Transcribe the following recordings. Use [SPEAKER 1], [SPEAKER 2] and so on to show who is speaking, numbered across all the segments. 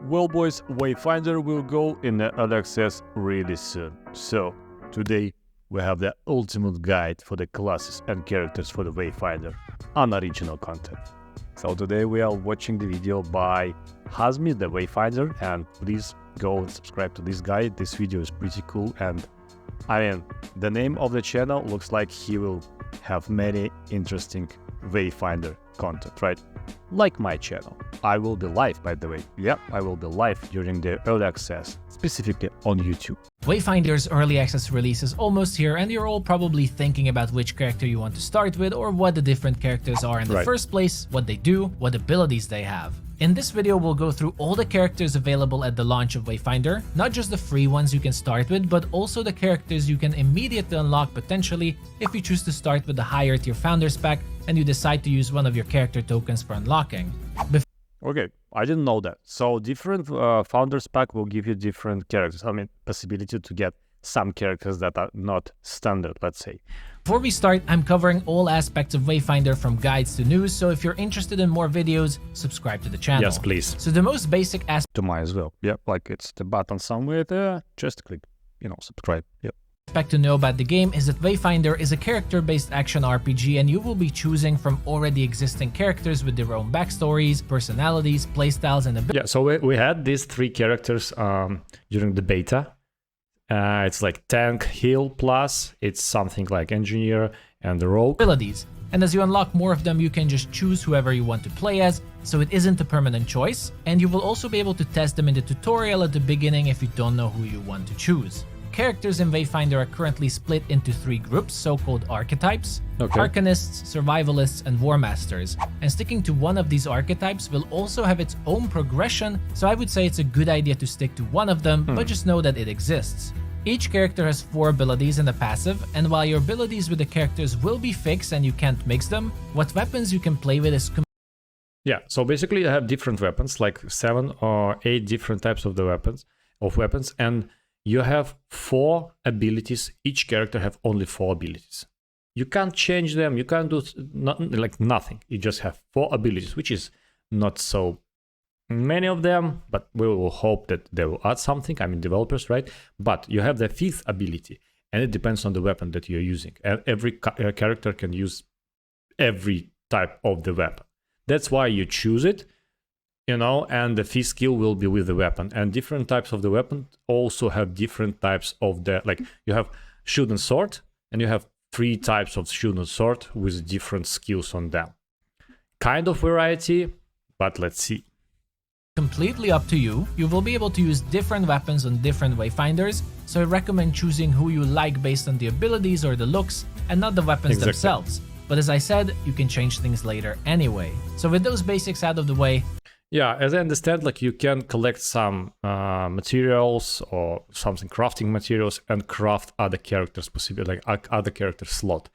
[SPEAKER 1] Well boys, Wayfinder will go in the early access really soon. So, today we have the ultimate guide for the classes and characters for the Wayfinder, unoriginal content. So today we are watching the video by Hazmi, the Wayfinder, and please go and subscribe to this guy. This video is pretty cool, and I mean, the name of the channel looks like he will have many interesting Wayfinder content, right? Like my channel. I will be live, by the way. Yep, I will be live during the early access, specifically on YouTube.
[SPEAKER 2] Wayfinder's early access release is almost here, and you're all probably thinking about which character you want to start with or what the different characters are in the first place, what they do, what abilities they have. In this video, we'll go through all the characters available at the launch of Wayfinder, not just the free ones you can start with, but also the characters you can immediately unlock potentially if you choose to start with the higher tier Founders pack and you decide to use one of your character tokens for unlocking.
[SPEAKER 1] Okay, I didn't know that. So different Founders pack will give you different characters. I mean, possibility to get some characters that are not standard, let's say.
[SPEAKER 2] Before we start, I'm covering all aspects of Wayfinder from guides to news, so if you're interested in more videos, subscribe to the channel.
[SPEAKER 1] Yes, please.
[SPEAKER 2] So the most basic aspect
[SPEAKER 1] to mine as well. Yeah, like it's the button somewhere there. Just click, subscribe. Yep.
[SPEAKER 2] To know about the game is that Wayfinder is a character-based action RPG, and you will be choosing from already existing characters with their own backstories, personalities, playstyles, and abilities.
[SPEAKER 1] Yeah, so we had these three characters during the beta. It's like tank, heal plus, it's something like engineer and the rogue.
[SPEAKER 2] And as you unlock more of them, you can just choose whoever you want to play as, so it isn't a permanent choice. And you will also be able to test them in the tutorial at the beginning if you don't know who you want to choose. Characters in Wayfinder are currently split into three groups, so-called archetypes, Arcanists, Survivalists, and War Masters. And sticking to one of these archetypes will also have its own progression, so I would say it's a good idea to stick to one of them, but just know that it exists. Each character has 4 abilities in the passive, and while your abilities with the characters will be fixed and you can't mix them, what weapons you can play with is
[SPEAKER 1] yeah, so basically you have different weapons, like 7 or 8 different types of the weapons, and you have 4 abilities. Each character have only 4 abilities. You can't change them, you can't do nothing. You just have 4 abilities, which is not so many of them, but we will hope that they will add something. I mean, developers, right? But you have the 5th ability, and it depends on the weapon that you're using. And every character can use every type of the weapon. That's why you choose it, and the 5th skill will be with the weapon. And different types of the weapon also have different types of the, like you have shield and sword, and you have 3 types of shield and sword with different skills on them. Kind of variety, but let's see.
[SPEAKER 2] Completely up to you. You will be able to use different weapons on different Wayfinders, so I recommend choosing who you like based on the abilities or the looks and not the weapons themselves. But as I said, you can change things later anyway. So with those basics out of the way.
[SPEAKER 1] Yeah, as I understand, like you can collect some materials or something, crafting materials, and craft other characters, possibly like other character slot.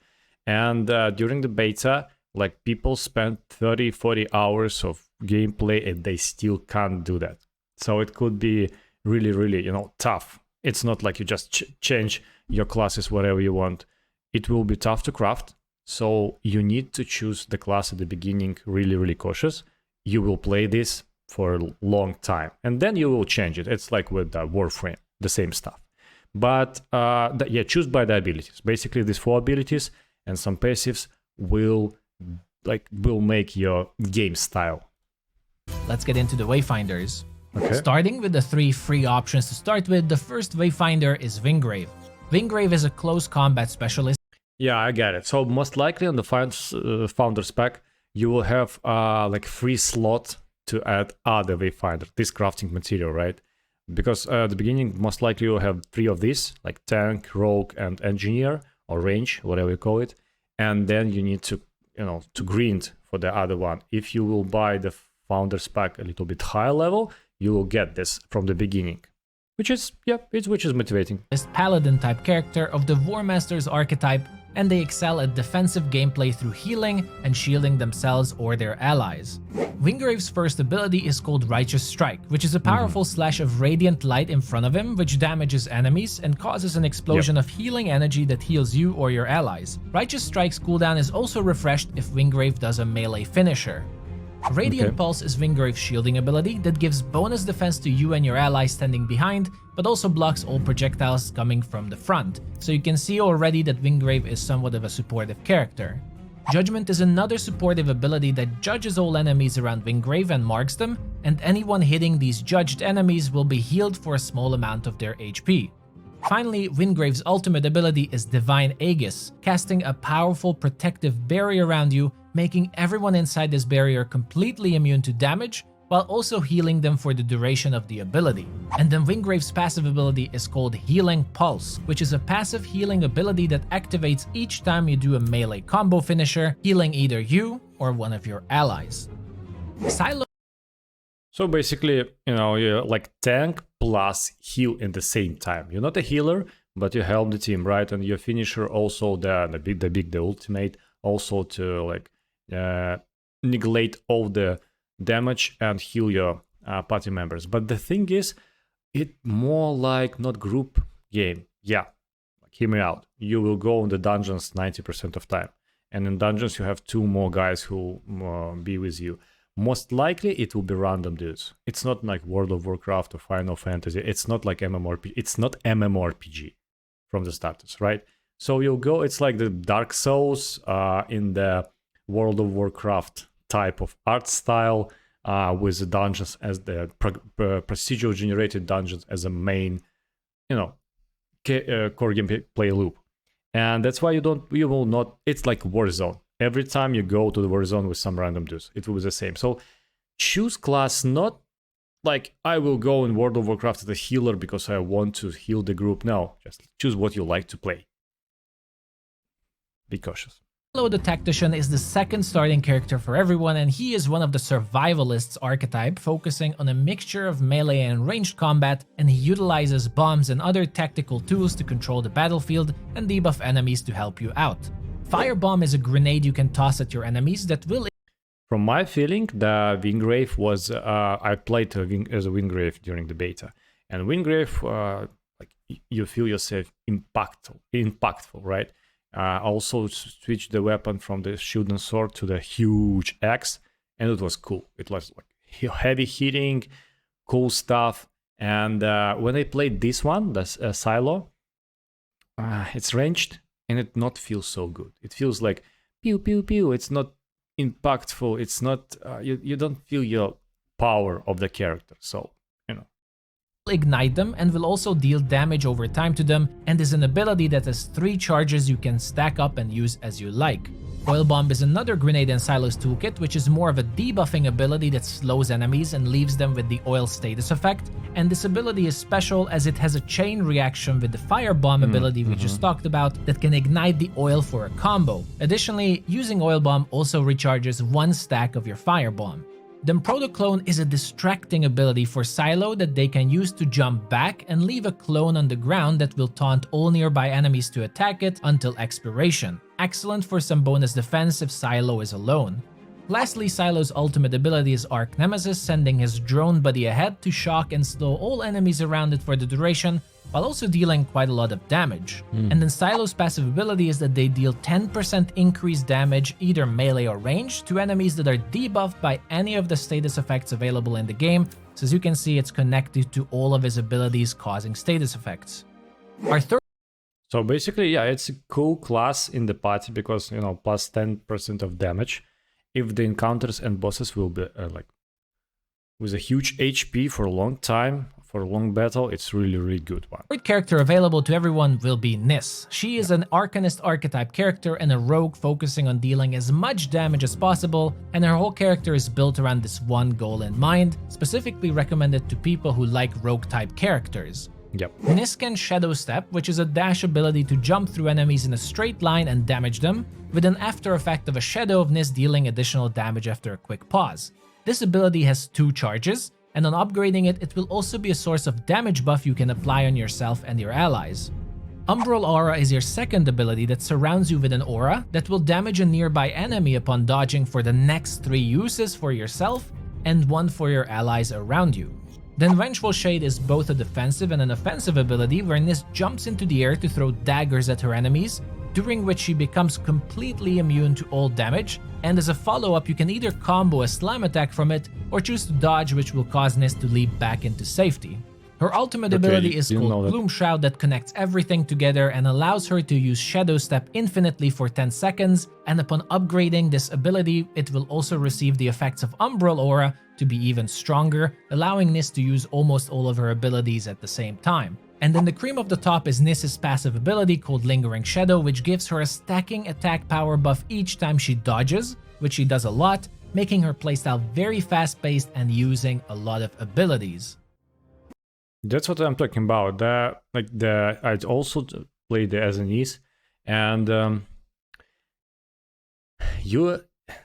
[SPEAKER 1] And during the beta, like people spend 30-40 hours of gameplay and they still can't do that. So it could be really tough. It's not like you just change your classes whatever you want. It will be tough to craft, so you need to choose the class at the beginning really cautious. You will play this for a long time and then you will change it. It's like with Warframe, the same stuff. But yeah, choose by the abilities. Basically these 4 abilities and some passives will make your game style.
[SPEAKER 2] Let's get into the Wayfinders.
[SPEAKER 1] Okay.
[SPEAKER 2] Starting with the 3 free options to start with, the first Wayfinder is Wingrave. Wingrave is a close combat specialist.
[SPEAKER 1] Yeah, I get it. So most likely on the Founders pack, you will have like free slot to add other Wayfinder, this crafting material, right? Because at the beginning, most likely you'll have 3 of these, like tank, rogue, and engineer, or range, whatever you call it. And then you need to, to grind for the other one. If you will buy the Founders pack a little bit higher level, you will get this from the beginning, which is motivating.
[SPEAKER 2] This paladin type character of the War Masters archetype, and they excel at defensive gameplay through healing and shielding themselves or their allies. Wingrave's first ability is called Righteous Strike, which is a powerful slash of radiant light in front of him, which damages enemies and causes an explosion of healing energy that heals you or your allies. Righteous Strike's cooldown is also refreshed if Wingrave does a melee finisher. Radiant
[SPEAKER 1] Okay.
[SPEAKER 2] Pulse is Wingrave's shielding ability that gives bonus defense to you and your allies standing behind, but also blocks all projectiles coming from the front, so you can see already that Wingrave is somewhat of a supportive character. Judgment is another supportive ability that judges all enemies around Wingrave and marks them, and anyone hitting these judged enemies will be healed for a small amount of their HP. Finally, Wingrave's ultimate ability is Divine Aegis, casting a powerful protective barrier around you, making everyone inside this barrier completely immune to damage, while also healing them for the duration of the ability. And then Wingrave's passive ability is called Healing Pulse, which is a passive healing ability that activates each time you do a melee combo finisher, healing either you or one of your allies. Silo
[SPEAKER 1] So basically, you know, you're like tank plus heal in the same time. You're not a healer, but you help the team, right? And your finisher also the ultimate also to like negate all the damage and heal your party members. But the thing is, it more like not group game. Yeah, like, hear me out. You will go in the dungeons 90% of time, and in dungeons you have 2 more guys who be with you. Most likely it will be random dudes. It's not like World of Warcraft or Final Fantasy. It's not like MMORPG. It's not MMORPG from the starters, right? So you'll go, it's like the Dark Souls in the World of Warcraft type of art style, with the dungeons as the procedural generated dungeons as a main, you know, core gameplay loop. And that's why you will not, it's like Warzone. Every time you go to the Warzone with some random dudes, it will be the same. So choose class, not like I will go in World of Warcraft as a healer because I want to heal the group. No, just choose what you like to play. Be cautious.
[SPEAKER 2] the Tactician is the second starting character for everyone, and he is one of the survivalists archetype, focusing on a mixture of melee and ranged combat, and he utilizes bombs and other tactical tools to control the battlefield and debuff enemies to help you out. Firebomb is a grenade you can toss at your enemies that will...
[SPEAKER 1] From my feeling, the Wingrave was... I played as a Wingrave during the beta, and Wingrave, like you feel yourself impactful, right? Also switched the weapon from the shield and sword to the huge axe, and it was cool. It was like heavy hitting, cool stuff. And when I played this one, the Silo, it's ranged and it not feels so good. It feels like pew pew pew. It's not impactful. It's not you don't feel your power of the character. So
[SPEAKER 2] ignite them and will also deal damage over time to them, and is an ability that has 3 charges you can stack up and use as you like. Oil Bomb is another grenade in Silo's toolkit, which is more of a debuffing ability that slows enemies and leaves them with the oil status effect, and this ability is special as it has a chain reaction with the Fire Bomb ability we just talked about that can ignite the oil for a combo. Additionally, using Oil Bomb also recharges 1 stack of your Fire Bomb. Then Proto-Clone is a distracting ability for Silo that they can use to jump back and leave a clone on the ground that will taunt all nearby enemies to attack it until expiration. Excellent for some bonus defense if Silo is alone. Lastly, Silo's ultimate ability is Arch Nemesis, sending his drone buddy ahead to shock and slow all enemies around it for the duration, while also dealing quite a lot of damage. And then Silo's passive ability is that they deal 10% increased damage, either melee or ranged, to enemies that are debuffed by any of the status effects available in the game, so as you can see it's connected to all of his abilities causing status effects. Our third...
[SPEAKER 1] So basically, yeah, it's a cool class in the party because, you know, plus 10% of damage. If the encounters and bosses will be like with a huge HP for a long time, for a long battle, it's really good one.
[SPEAKER 2] Third character available to everyone will be Ness. She is an Arcanist archetype character and a rogue focusing on dealing as much damage as possible, and her whole character is built around this one goal in mind, specifically recommended to people who like rogue type characters.
[SPEAKER 1] Yep.
[SPEAKER 2] Ness can Shadow Step, which is a dash ability to jump through enemies in a straight line and damage them, with an after effect of a shadow of Ness dealing additional damage after a quick pause. This ability has 2 charges, and on upgrading it, it will also be a source of damage buff you can apply on yourself and your allies. Umbral Aura is your second ability that surrounds you with an aura that will damage a nearby enemy upon dodging for the next 3 uses for yourself and 1 for your allies around you. Then Vengeful Shade is both a defensive and an offensive ability where Ness jumps into the air to throw daggers at her enemies during which she becomes completely immune to all damage, and as a follow-up you can either combo a slime attack from it or choose to dodge, which will cause Ness to leap back into safety. Her ultimate ability is called Gloom Shroud that connects everything together and allows her to use Shadow Step infinitely for 10 seconds, and upon upgrading this ability, it will also receive the effects of Umbral Aura to be even stronger, allowing Ness to use almost all of her abilities at the same time. And then the cream of the top is Ness's passive ability called Lingering Shadow, which gives her a stacking attack power buff each time she dodges, which she does a lot, making her playstyle very fast-paced and using a lot of abilities.
[SPEAKER 1] That's what I'm talking about. I also played the SNEs, and you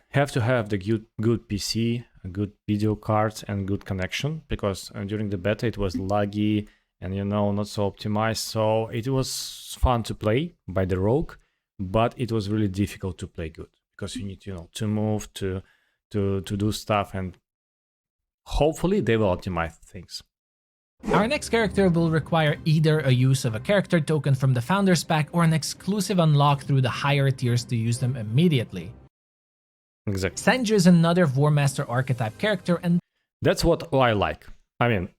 [SPEAKER 1] have to have the good PC, a good video cards, and good connection, because during the beta it was laggy and not so optimized. So it was fun to play by the rogue, but it was really difficult to play good because you need to move to do stuff, and hopefully they will optimize things.
[SPEAKER 2] Our next character will require either a use of a character token from the Founders Pack or an exclusive unlock through the higher tiers to use them immediately.
[SPEAKER 1] Exactly.
[SPEAKER 2] Senja is another Warmaster archetype character, and
[SPEAKER 1] that's what I like. I mean,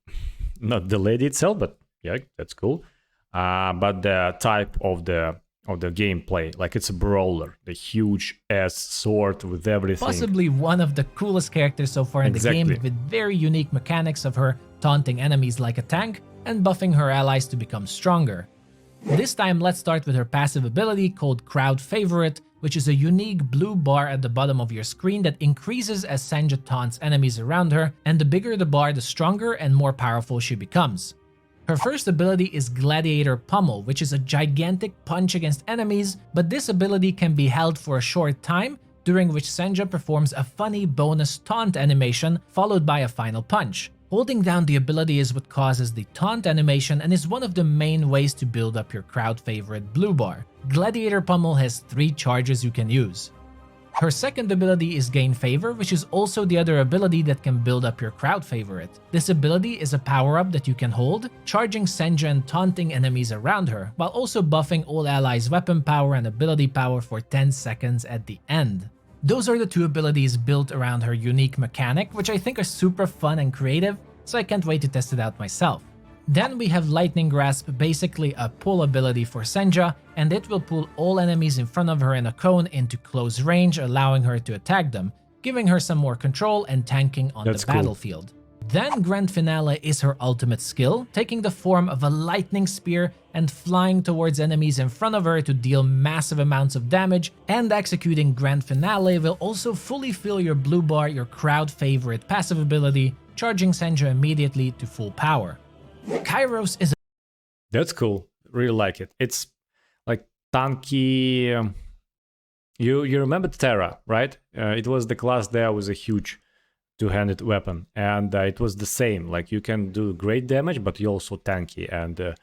[SPEAKER 1] not the lady itself, but yeah, that's cool. But the type of the gameplay, like it's a brawler, the huge ass sword with everything.
[SPEAKER 2] Possibly one of the coolest characters so far in the game, with very unique mechanics of her taunting enemies like a tank and buffing her allies to become stronger. This time let's start with her passive ability called Crowd Favorite, which is a unique blue bar at the bottom of your screen that increases as Senja taunts enemies around her, and the bigger the bar, the stronger and more powerful she becomes. Her first ability is Gladiator Pummel, which is a gigantic punch against enemies, but this ability can be held for a short time, during which Senja performs a funny bonus taunt animation followed by a final punch. Holding down the ability is what causes the taunt animation and is one of the main ways to build up your crowd favorite blue bar. Gladiator Pummel has 3 charges you can use. Her second ability is Gain Favor, which is also the other ability that can build up your crowd favorite. This ability is a power-up that you can hold, charging Senja and taunting enemies around her, while also buffing all allies' weapon power and ability power for 10 seconds at the end. Those are the 2 abilities built around her unique mechanic, which I think are super fun and creative, so I can't wait to test it out myself. Then we have Lightning Grasp, basically a pull ability for Senja, and it will pull all enemies in front of her in a cone into close range, allowing her to attack them, giving her some more control and tanking on the battlefield. Then Grand Finale is her ultimate skill, taking the form of a lightning spear and flying towards enemies in front of her to deal massive amounts of damage, and executing Grand Finale will also fully fill your blue bar, your crowd favorite passive ability, charging Senja immediately to full power. Kairos is
[SPEAKER 1] That's cool. Really like it. It's like tanky. You remember Terra, right? It was the class there with a huge two-handed weapon, and it was the same. Like you can do great damage, but you're also tanky, and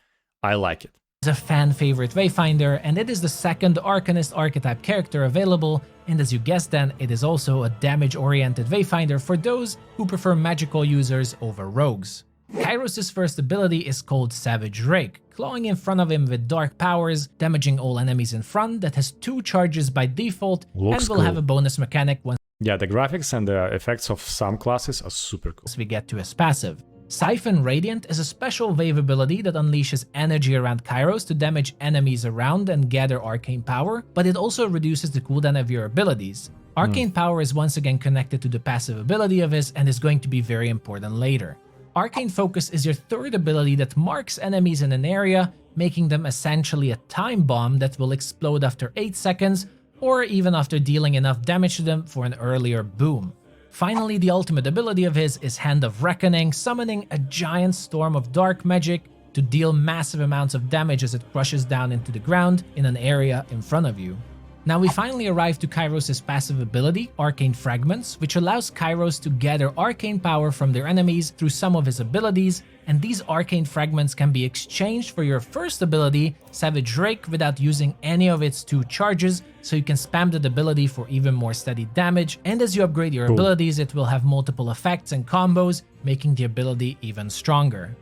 [SPEAKER 1] I like it.
[SPEAKER 2] a fan favorite Wayfinder, and it is the second Arcanist archetype character available, and as you guessed then, it is also a damage-oriented Wayfinder for those who prefer magical users over rogues. Kairos' first ability is called Savage Rake, clawing in front of him with dark powers, damaging all enemies in front, that has 2 charges by default, and will have a bonus mechanic once
[SPEAKER 1] the graphics and the effects of some classes are super cool.
[SPEAKER 2] we get to his passive. Siphon Radiant is a special wave ability that unleashes energy around Kairos to damage enemies around and gather arcane power, but it also reduces the cooldown of your abilities. Arcane power is once again connected to the passive ability of his and is going to be very important later. Arcane Focus is your third ability that marks enemies in an area, making them essentially a time bomb that will explode after 8 seconds, or even after dealing enough damage to them for an earlier boom. Finally, the ultimate ability of his is Hand of Reckoning, summoning a giant storm of dark magic to deal massive amounts of damage as it crushes down into the ground in an area in front of you. Now we finally arrive to Kairos' passive ability, Arcane Fragments, which allows Kairos to gather arcane power from their enemies through some of his abilities, and these arcane fragments can be exchanged for your first ability, Savage Rake, without using any of its 2 charges, so you can spam that ability for even more steady damage, and as you upgrade your abilities, it will have multiple effects and combos, making the ability even stronger.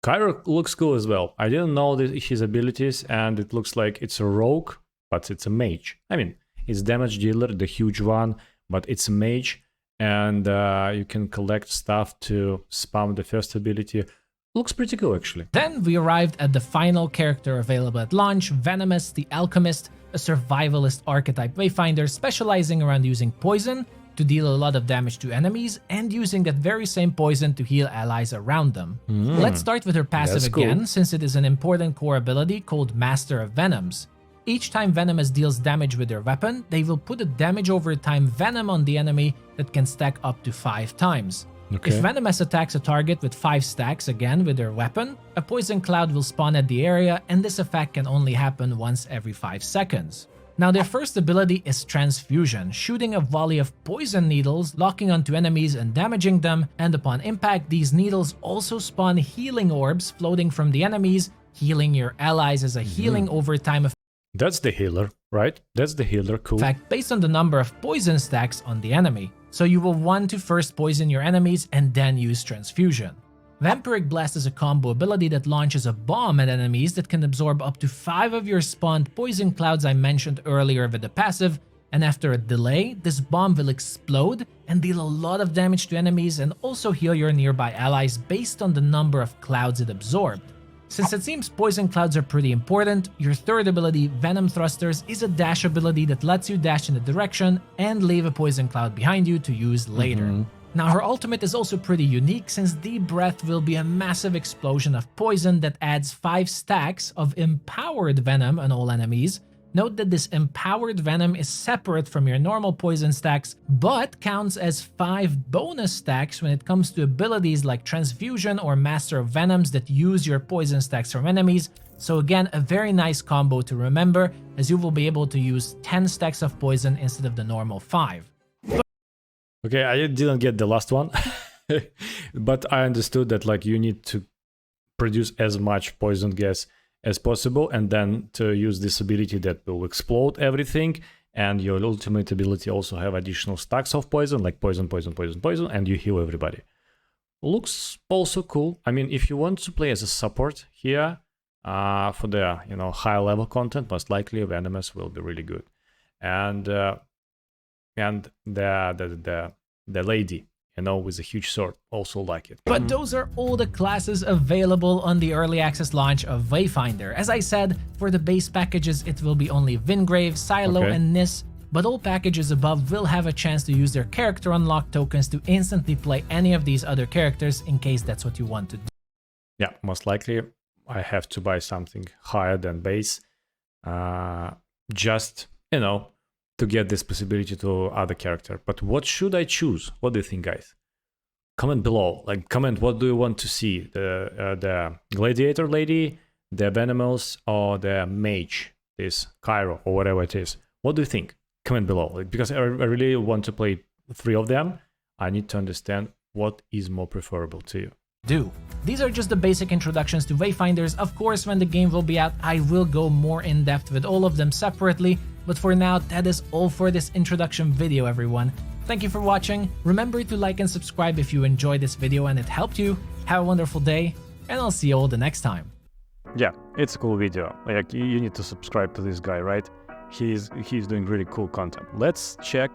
[SPEAKER 1] Kairos looks cool as well. I didn't know his abilities, and it looks like it's a rogue, but it's a mage. I mean, it's damage dealer, the huge one, but it's a mage, and you can collect stuff to spam the first ability. Looks pretty cool, actually.
[SPEAKER 2] Then we arrived at the final character available at launch, Venomous, the Alchemist, a survivalist archetype Wayfinder specializing around using poison to deal a lot of damage to enemies and using that very same poison to heal allies around them. Let's start with her passive again, since it is an important core ability called Master of Venoms. Each time Venomous deals damage with their weapon, they will put a damage over time venom on the enemy that can stack up to 5 times.
[SPEAKER 1] Okay.
[SPEAKER 2] If Venomous attacks a target with 5 stacks again with their weapon, a poison cloud will spawn at the area, and this effect can only happen once every 5 seconds. Now their first ability is Transfusion, shooting a volley of poison needles, locking onto enemies and damaging them, and upon impact these needles also spawn healing orbs floating from the enemies, healing your allies as a healing overtime effect.
[SPEAKER 1] That's the healer, right? That's the healer, cool.
[SPEAKER 2] Effect based on the number of poison stacks on the enemy. So you will want to first poison your enemies and then use Transfusion. Vampiric Blast is a combo ability that launches a bomb at enemies that can absorb up to 5 of your spawned poison clouds I mentioned earlier with the passive, and after a delay, this bomb will explode and deal a lot of damage to enemies and also heal your nearby allies based on the number of clouds it absorbed. Since it seems poison clouds are pretty important, your third ability, Venom Thrusters, is a dash ability that lets you dash in a direction and leave a poison cloud behind you to use later. Now her ultimate is also pretty unique, since Deep Breath will be a massive explosion of poison that adds 5 stacks of empowered venom on all enemies. Note that this empowered venom is separate from your normal poison stacks, but counts as 5 bonus stacks when it comes to abilities like Transfusion or Master of Venoms that use your poison stacks from enemies. So again, a very nice combo to remember, as you will be able to use 10 stacks of poison instead of the normal 5.
[SPEAKER 1] Okay, I didn't get the last one, but I understood that like you need to produce as much poison gas as possible, and then to use this ability that will explode everything, and your ultimate ability also have additional stacks of poison, like poison, poison, poison, poison, and you heal everybody. Looks also cool. I mean, if you want to play as a support here for the high level content, most likely Venomous will be really good, and the lady, with a huge sword, also like it.
[SPEAKER 2] But those are all the classes available on the early access launch of Wayfinder. As I said, for the base packages it will be only Wingrave, Silo, and Ness, but all packages above will have a chance to use their character unlock tokens to instantly play any of these other characters in case that's what you want to do.
[SPEAKER 1] Yeah, most likely I have to buy something higher than base, just, to get this possibility to other character. But what should I choose? What do you think, guys? Comment below. Comment what do you want to see? The gladiator lady, the Venomous, or the mage, this Kairos, or whatever it is. What do you think? Comment below. Because I really want to play 3 of them. I need to understand what is more preferable to you.
[SPEAKER 2] These are just the basic introductions to Wayfinders. Of course, when the game will be out, I will go more in depth with all of them separately. But for now, that is all for this introduction video, everyone. Thank you for watching. Remember to like and subscribe if you enjoyed this video and it helped you. Have a wonderful day, and I'll see you all the next time.
[SPEAKER 1] Yeah, it's a cool video. Like, you need to subscribe to this guy, right? He's doing really cool content. Let's check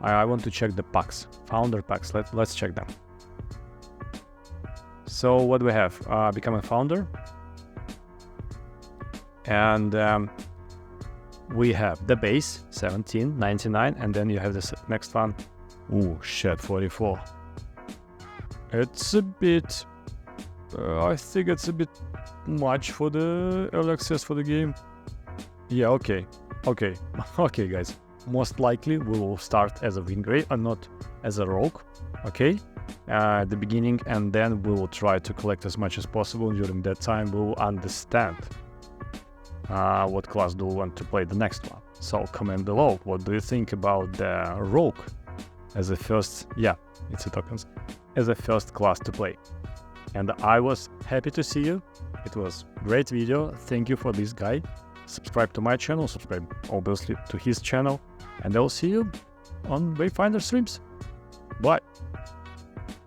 [SPEAKER 1] I want to check the packs, founder packs. Let's check them. So what do we have? Become a founder. And we have the base, 17.99, and then you have this next one. Ooh, shit, 44. It's a bit... I think it's a bit much for the early access for the game. Yeah, okay, guys. Most likely we will start as a Wingrave and not as a rogue, okay? At the beginning, and then we will try to collect as much as possible. During that time, we will understand what class do we want to play the next one. So comment below, what do you think about the rogue as a first, it's a tokens, as a first class to play. And I was happy to see you. It was great video. Thank you for this guy. Subscribe to my channel, subscribe obviously to his channel, and I'll see you on Wayfinder streams. Bye.